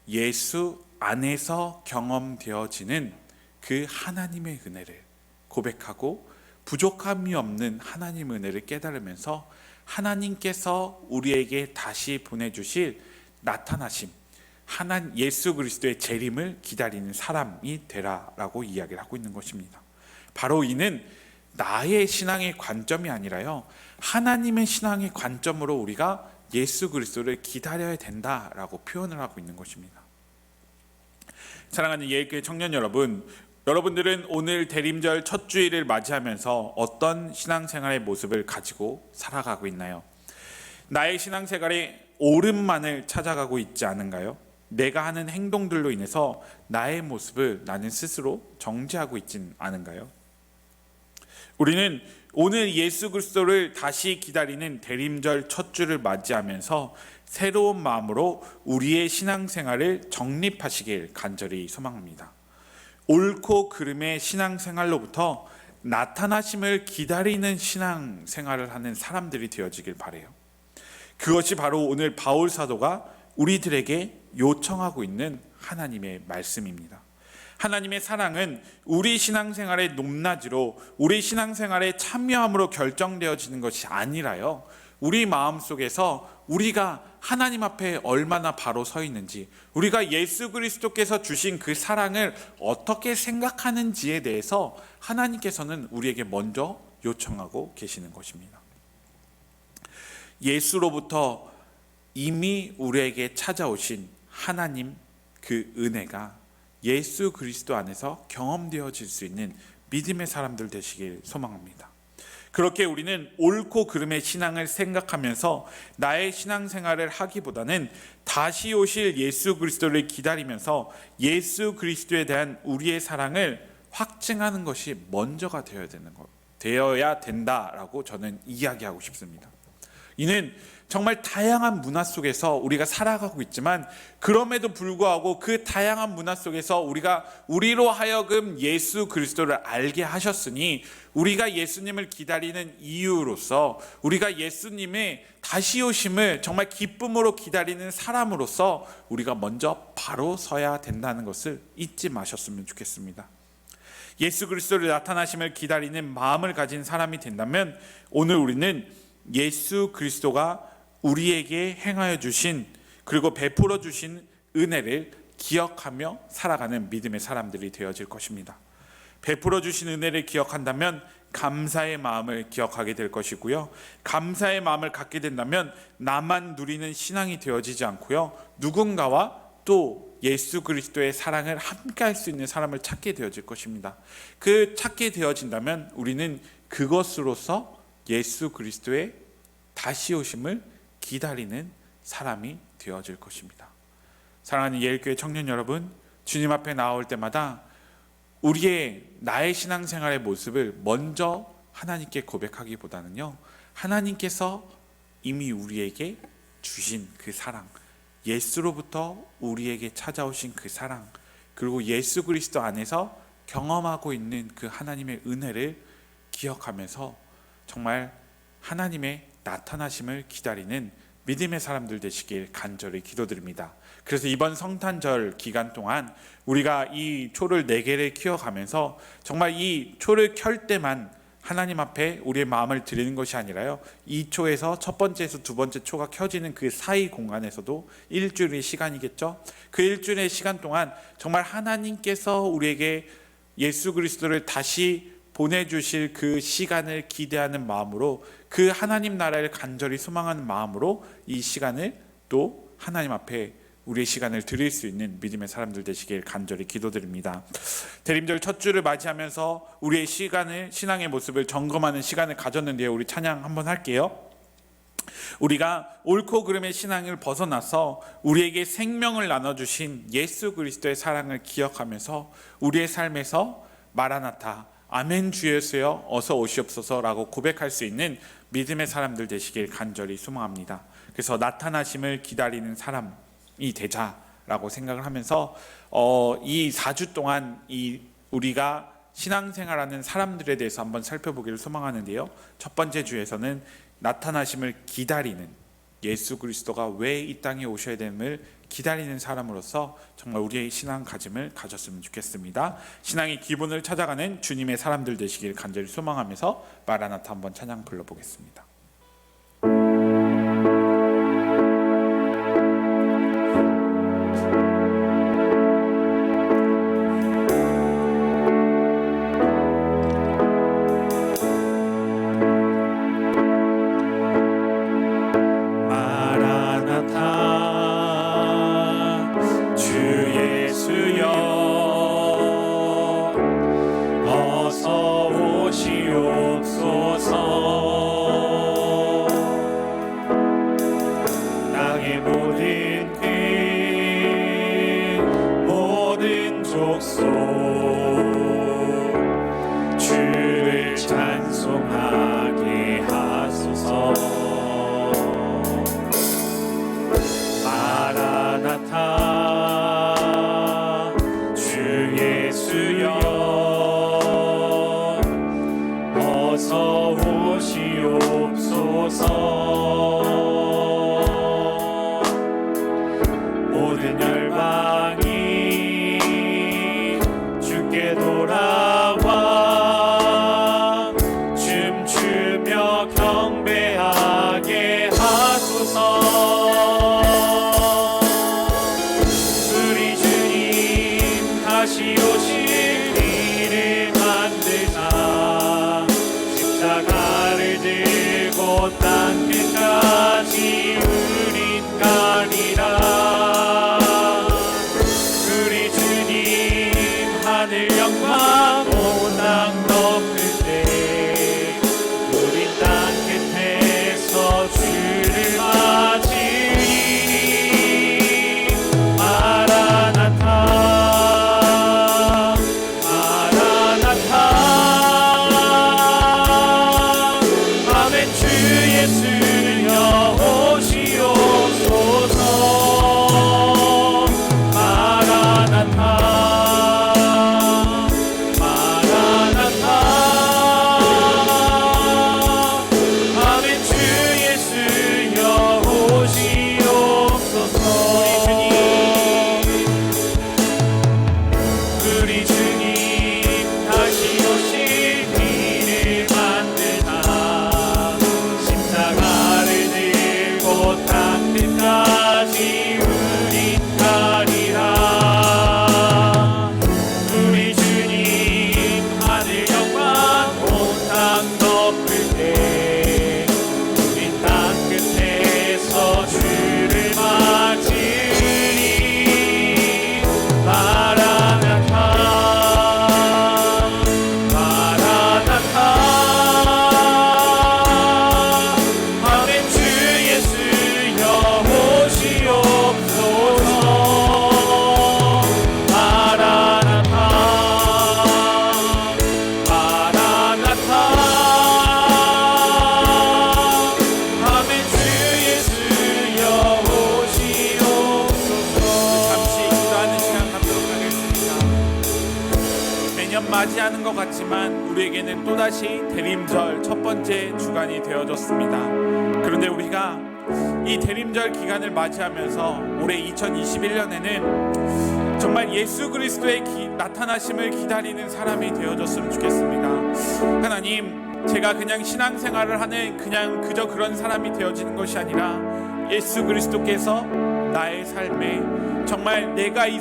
[SPEAKER 5] 예수 안에서 경험되어지는 그 하나님의 은혜를 고백하고 부족함이 없는 하나님의 은혜를 깨달으면서 하나님께서 우리에게 다시 보내주실 나타나심, 예수 그리스도의 재림을 기다리는 사람이 되라라고 이야기를 하고 있는 것입니다. 바로 이는 나의 신앙의 관점이 아니라요, 하나님의 신앙의 관점으로 우리가 예수 그리스도를 기다려야 된다라고 표현을 하고 있는 것입니다. 사랑하는 예일교회 청년 여러분, 여러분들은 오늘 대림절 첫 주일을 맞이하면서 어떤 신앙생활의 모습을 가지고 살아가고 있나요? 나의 신앙생활의 오름만을 찾아가고 있지 않은가요? 내가 하는 행동들로 인해서 나의 모습을 나는 스스로 정지하고 있진 않은가요? 우리는 오늘 예수 그리스도를 다시 기다리는 대림절 첫 주를 맞이하면서 새로운 마음으로 우리의 신앙생활을 정립하시길 간절히 소망합니다. 옳고 그름의 신앙생활로부터 나타나심을 기다리는 신앙생활을 하는 사람들이 되어지길 바라요. 그것이 바로 오늘 바울 사도가 우리들에게 요청하고 있는 하나님의 말씀입니다. 하나님의 사랑은 우리 신앙생활의 높낮이로 우리 신앙생활의 참여함으로 결정되어지는 것이 아니라요, 우리 마음속에서 우리가 하나님 앞에 얼마나 바로 서 있는지, 우리가 예수 그리스도께서 주신 그 사랑을 어떻게 생각하는지에 대해서 하나님께서는 우리에게 먼저 요청하고 계시는 것입니다. 예수로부터 이미 우리에게 찾아오신 하나님 그 은혜가 예수 그리스도 안에서 경험되어질 수 있는 믿음의 사람들 되시길 소망합니다. 그렇게 우리는 옳고 그름의 신앙을 생각하면서 나의 신앙생활을 하기보다는 다시 오실 예수 그리스도를 기다리면서 예수 그리스도에 대한 우리의 사랑을 확증하는 것이 먼저가 되어야 된다라고 저는 이야기하고 싶습니다. 이는 정말 다양한 문화 속에서 우리가 살아가고 있지만, 그럼에도 불구하고 그 다양한 문화 속에서 우리로 하여금 예수 그리스도를 알게 하셨으니, 우리가 예수님을 기다리는 이유로서, 우리가 예수님의 다시 오심을 정말 기쁨으로 기다리는 사람으로서 우리가 먼저 바로 서야 된다는 것을 잊지 마셨으면 좋겠습니다. 예수 그리스도를 나타나심을 기다리는 마음을 가진 사람이 된다면, 오늘 우리는 예수 그리스도가 우리에게 행하여 주신, 그리고 베풀어 주신 은혜를 기억하며 살아가는 믿음의 사람들이 되어질 것입니다. 베풀어 주신 은혜를 기억한다면 감사의 마음을 기억하게 될 것이고요, 감사의 마음을 갖게 된다면 나만 누리는 신앙이 되어지지 않고요, 누군가와 또 예수 그리스도의 사랑을 함께 할 수 있는 사람을 찾게 되어질 것입니다. 그 찾게 되어진다면 우리는 그것으로서 예수 그리스도의 다시 오심을 기다리는 사람이 되어질 것입니다. 사랑하는 예일교회 청년 여러분, 주님 앞에 나올 때마다 나의 신앙생활의 모습을 먼저 하나님께 고백하기보다는요, 하나님께서 이미 우리에게 주신 그 사랑, 예수로부터 우리에게 찾아오신 그 사랑, 그리고 예수 그리스도 안에서 경험하고 있는 그 하나님의 은혜를 기억하면서 정말 하나님의 나타나심을 기다리는 믿음의 사람들 되시길 간절히 기도드립니다. 그래서 이번 성탄절 기간 동안 우리가 이 초를 4개를 키워가면서 정말 이 초를 켤 때만 하나님 앞에 우리의 마음을 드리는 것이 아니라요, 이 초에서 첫 번째에서 두 번째 초가 켜지는 그 사이 공간에서도 일주일의 시간이겠죠. 그 일주일의 시간 동안 정말 하나님께서 우리에게 예수 그리스도를 다시 보내주실 그 시간을 기대하는 마음으로, 그 하나님 나라를 간절히 소망하는 마음으로 이 시간을 또 하나님 앞에 우리의 시간을 드릴 수 있는 믿음의 사람들 되시길 간절히 기도드립니다. 대림절 첫 주를 맞이하면서 우리의 신앙의 모습을 점검하는 시간을 가졌는데요, 우리 찬양 한번 할게요. 우리가 옳고 그름의 신앙을 벗어나서 우리에게 생명을 나눠주신 예수 그리스도의 사랑을 기억하면서 우리의 삶에서 마라나타, 아멘 주 예수여 어서 오시옵소서라고 고백할 수 있는 믿음의 사람들 되시길 간절히 소망합니다. 그래서 나타나심을 기다리는 사람이 되자라고 생각을 하면서 이 4주 동안 우리가 신앙생활하는 사람들에 대해서 한번 살펴보기를 소망하는데요. 첫 번째 주에서는 나타나심을 기다리는, 예수 그리스도가 왜 이 땅에 오셔야 됨을 기다리는 사람으로서 정말 우리의 신앙 가짐을 가졌으면 좋겠습니다. 신앙의 기본을 찾아가는 주님의 사람들 되시길 간절히 소망하면서 마라나타 한번 찬양 불러보겠습니다.
[SPEAKER 3] 주를 찬송하게 하소서. 마라나타 주 예수여 어서 오시옵소서. 모든 열방이 주께 돌아와 춤추며 경배하게 하소서. 우리 주님 다시 오실 일을 만들자. 십자가를 들고 땅 끝까지 우린 가리라. 우리 주님 하늘 영광 온 땅 덮을 때 우린 땅 끝에서 주를 맞으리. 마라나타 마라나타 아멘 주 예수여 오시옵소서. 마라나타 마라나타 아멘 주 예수여 오시옵소서. 우리 주님 다시 오실 일을 만드나. 십자가를 들고 땅 끝까지 우린 가리라. 우리 주님 하늘 영광 온 땅 덮을 때 우린 땅 끝에서 주를 맞으리. 마라나타 마라나타 아멘 주 예수여 오시옵소서. 마라나타 마라나타 아멘 주 예수여 오시옵소서. 잠시 기도하는 시간 갖도록 하겠습니다. 매년 맞이하는 것 같지만 우리에게는 또다시 대림절 첫 번째 주간이 되어졌습니다. 그런데 우리가 이 대림절 기간을 맞이하면서 올해 2021년에는 정말 예수 그리스도의 나타나심을 기다리는 사람이 되어졌으면 좋겠습니다. 하나님, 제가 그냥 신앙생활을 하는 그저 그런 사람이 되어지는 것이 아니라 예수 그리스도께서 나의 삶에 정말 내가 이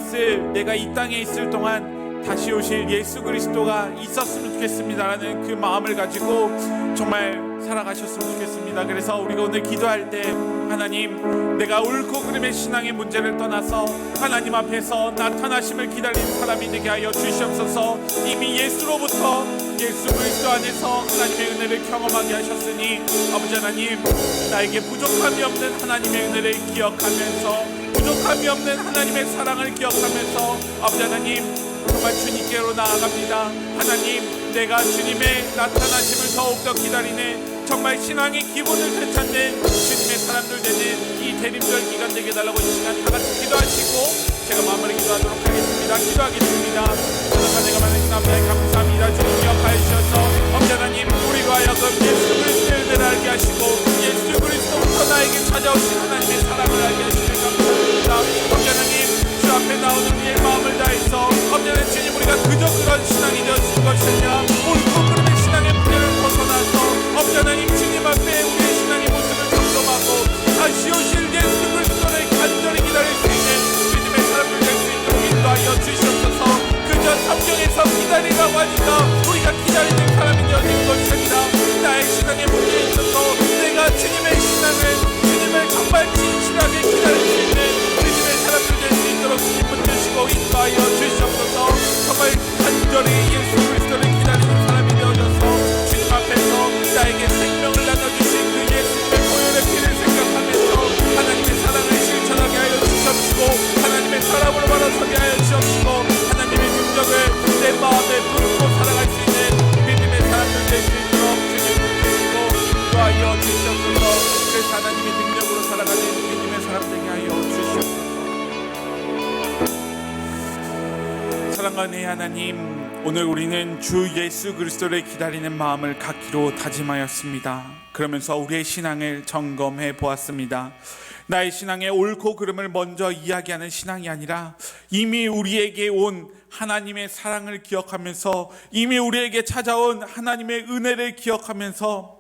[SPEAKER 3] 땅에 있을 동안 다시 오실 예수 그리스도가 있었으면 좋겠습니다라는 그 마음을 가지고 정말 살아가셨으면 좋겠습니다. 그래서 우리가 오늘 기도할 때 하나님, 내가 옳고 그름의 신앙의 문제를 떠나서 하나님 앞에서 나타나심을 기다리는 사람이 되게 하여 주시옵소서. 이미 예수로부터 예수 그리스도 안에서 하나님의 은혜를 경험하게 하셨으니 아버지 하나님, 나에게 부족함이 없는 하나님의 은혜를 기억하면서 부족함이 없는 하나님의 사랑을 기억하면서 아버지 하나님 정말 주님께로 나아갑니다. 하나님, 내가 주님의 나타나심을 더욱더 기다리는 정말 신앙의 기본을 되찾는 주님의 사람들 되는 이 대림절 기간 되게 달라고 이 시간 다 같이 기도하시고 제가 마무리 기도하도록 하겠습니다. 기도하겠습니다. 내가 많으신 아버지 감사합니다. 주님 기억하여 주셔서 엄전하님 우리로 하여금 예수 그리스도의 은혜를 알게 하시고 예수 그리스도부터 나에게 찾아오신 하나님의 사랑을 알게 하시니 감사합니다. 엄전하님 주 앞에 나오는 우리의 마음을 다해서 엄전한 주님 우리가 그저 그런 신앙이 되었을 것이냐 옳고 그름의 신앙의 문제를 벗어나서 엄전하님 주님 앞에 우리의 신앙의 모습을 점검하고 다시 오실 예수 그리스도를 간절히 기다릴 수 있는 믿음의 사람들 될 수 있도록 인도하여 주시옵소서. 그저 성경에서 기다리라고 하니까 우리가 기다리는 사람이 되어진 것이 아니라 나의 신앙의 문제에 있어서 내가 주님의 신앙을 주님을 정말 진실하게 기다릴 수 있는 믿음의 사람들 될 수 있도록 주님 붙드시고 인도하여 주시옵소서. 정말 간절히 예수 그리스도를 기다리는 사람이 되어져서 주님 앞에서 나에게 생명을 나눠주신 그 예수님의 보혈의 피를 생각하면서 하나님의 사랑을 실천하게 하여 주시옵시고 하나님의 사람으로 바라서게 하여 주시옵시고 하나님의 능력을 내 마음에 품고 살아갈 수 있는 믿음의 사람들 될 수 있도록 주님 붙드시고 인도하여 주시옵소서. 그래서 하나님의 능력으로 살아가는 믿음의 사람 되게 하여 주시옵소서. 사랑하는 하나님, 오늘 우리는 주 예수 그리스도를 기다리는 마음을 갖기로 다짐하였습니다. 그러면서 우리의 신앙을 점검해 보았습니다. 나의 신앙의 옳고 그름을 먼저 이야기하는 신앙이 아니라 이미 우리에게 온 하나님의 사랑을 기억하면서 이미 우리에게 찾아온 하나님의 은혜를 기억하면서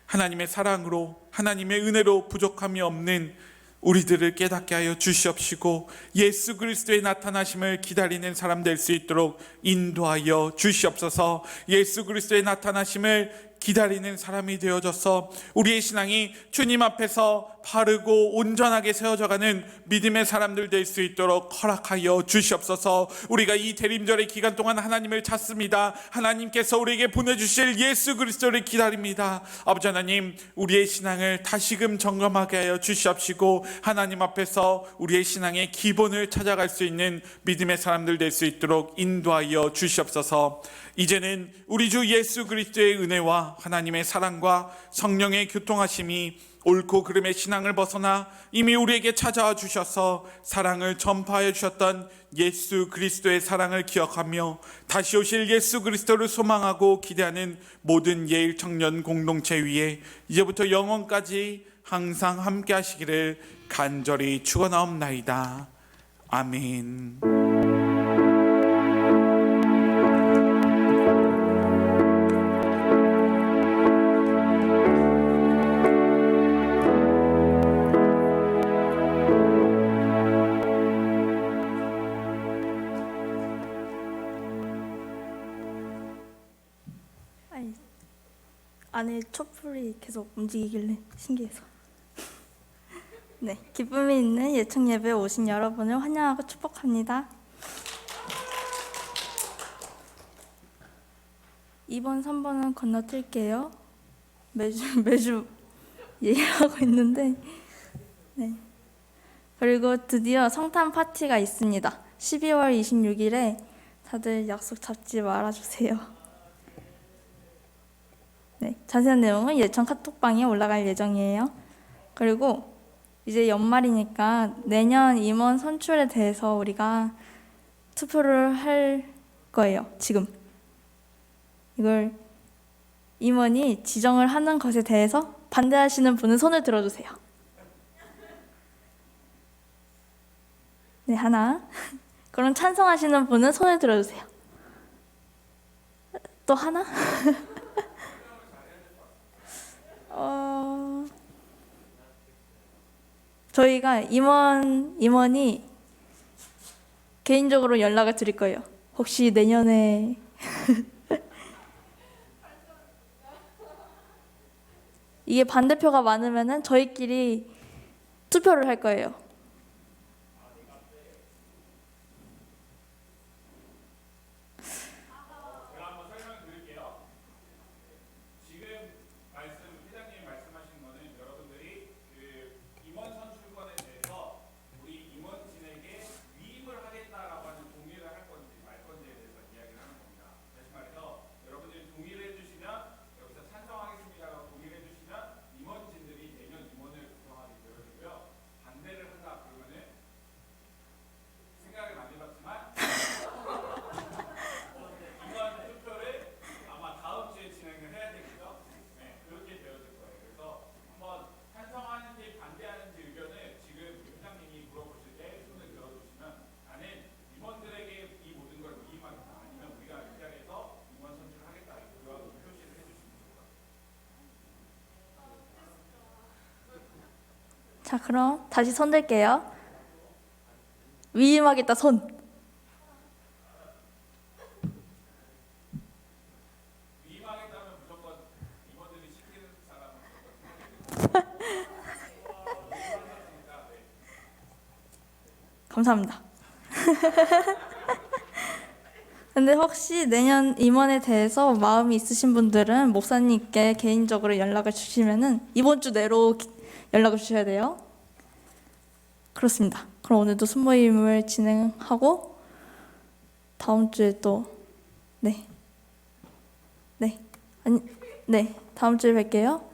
[SPEAKER 3] 하나님의 사랑으로 하나님의 은혜로 부족함이 없는 우리들을 깨닫게 하여 주시옵시고 예수 그리스도의 나타나심을 기다리는 사람 될 수 있도록 인도하여 주시옵소서. 예수 그리스도의 나타나심을 기다리는 사람이 되어져서 우리의 신앙이 주님 앞에서 바르고 온전하게 세워져가는 믿음의 사람들 될 수 있도록 허락하여 주시옵소서. 우리가 이 대림절의 기간 동안 하나님을 찾습니다. 하나님께서 우리에게 보내주실 예수 그리스도를 기다립니다. 아버지 하나님, 우리의 신앙을 다시금 점검하게 하여 주시옵시고 하나님 앞에서 우리의 신앙의 기본을 찾아갈 수 있는 믿음의 사람들 될 수 있도록 인도하여 주시옵소서. 이제는 우리 주 예수 그리스도의 은혜와 하나님의 사랑과 성령의 교통하심이 옳고 그름의 신앙을 벗어나 이미 우리에게 찾아와 주셔서 사랑을 전파하여 주셨던 예수 그리스도의 사랑을 기억하며 다시 오실 예수 그리스도를 소망하고 기대하는 모든 예일 청년 공동체 위에 이제부터 영원까지 항상 함께 하시기를 간절히 축원하옵나이다. 아멘.
[SPEAKER 1] 안에 촛불이 계속 움직이길래 신기해서. 네, 기쁨이 있는 예청 예배에 오신 여러분을 환영하고 축복합니다. 2번, 3번은 건너뛸게요. 매주 얘기하고 있는데, 네. 그리고 드디어 성탄 파티가 있습니다. 12월 26일에 다들 약속 잡지 말아주세요. 네, 자세한 내용은 예청 카톡방에 올라갈 예정이에요. 그리고 이제 연말이니까 내년 임원 선출에 대해서 우리가 투표를 할 거예요. 지금 이걸 임원이 지정을 하는 것에 대해서 반대하시는 분은 손을 들어주세요. 네, 하나. 그럼 찬성하시는 분은 손을 들어주세요. 또 하나? 저희가 임원이 개인적으로 연락을 드릴 거예요. 혹시 내년에 이게 반대표가 많으면은 저희끼리 투표를 할 거예요. 자, 그럼 다시 손 들게요. 위임하겠다, 손. 감사합니다. 근데 혹시 내년 임원에 대해서 마음이 있으신 분들은 목사님께 개인적으로 연락을 주시면은 이번 주 내로 연락을 주셔야 돼요. 그렇습니다. 그럼 오늘도 순모임을 진행하고 다음 주에 또 다음 주에 뵐게요.